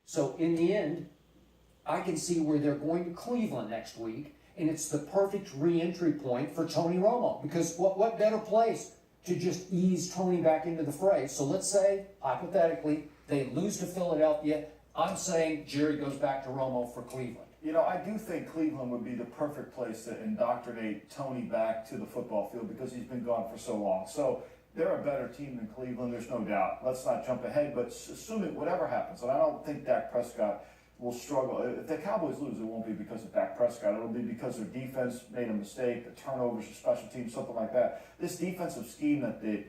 So in the end, I can see where they're going to Cleveland next week, and it's the perfect re-entry point for Tony Romo. Because what better place to just ease Tony back into the fray? So let's say, hypothetically, they lose to Philadelphia. I'm saying Jerry goes back to Romo for Cleveland. You know, I do think Cleveland would be the perfect place to indoctrinate Tony back to the football field because he's been gone for so long. So they're a better team than Cleveland, there's no doubt. Let's not jump ahead, but assuming whatever happens, and I don't think Dak Prescott will struggle. If the Cowboys lose, it won't be because of Dak Prescott. It'll be because their defense made a mistake, the turnovers, the special teams, something like that. This defensive scheme that the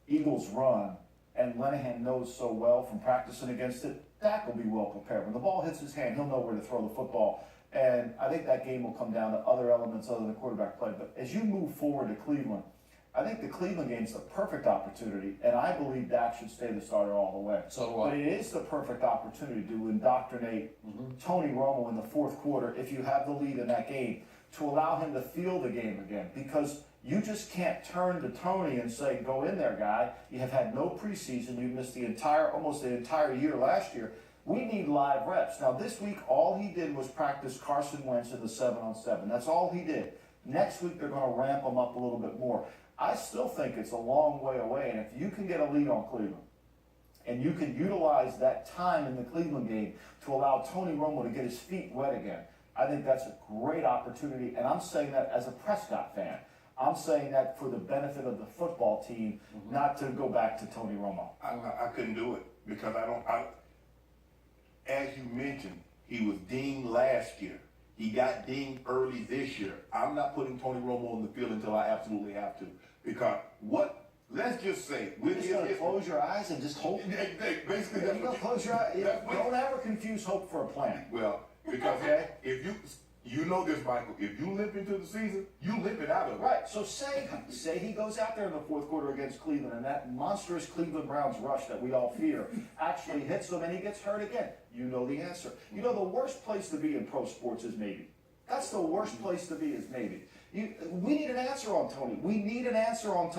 Eagles run, and Linehan knows so well from practicing against it, Dak will be well prepared. When the ball hits his hand, he'll know where to throw the football. And I think that game will come down to other elements other than the quarterback play. But as you move forward to Cleveland, I think the Cleveland game is the perfect opportunity, and I believe Dak should stay the starter all the way. So do I. But it is the perfect opportunity to indoctrinate Tony Romo in the fourth quarter, if you have the lead in that game, to allow him to feel the game again. Because you just can't turn to Tony and say, go in there, guy. You have had no preseason. You missed almost the entire year last year. We need live reps. Now, this week, all he did was practice Carson Wentz in the 7-on-7. That's all he did. Next week, they're going to ramp him up a little bit more. I still think it's a long way away, and if you can get a lead on Cleveland, and you can utilize that time in the Cleveland game to allow Tony Romo to get his feet wet again, I think that's a great opportunity, and I'm saying that as a Prescott fan. I'm saying that for the benefit of the football team, not to go back to Tony Romo. I couldn't do it because as you mentioned, he was dinged last year. He got dinged early this year. I'm not putting Tony Romo on the field until I absolutely have to. Because let's just say, You're just going to close your eyes and just hope. Basically, You're going to close your eyes. Don't ever confuse hope for a plan. Well, because Okay. if you know this, Michael, if you limp into the season, you limping out of it. Right, so say he goes out there in the fourth quarter against Cleveland and that monstrous Cleveland Browns rush that we all fear actually hits him and he gets hurt again. You know the answer. You know the worst place to be in pro sports is maybe. That's the worst place to be is maybe. We need an answer on Tony. We need an answer on Tony.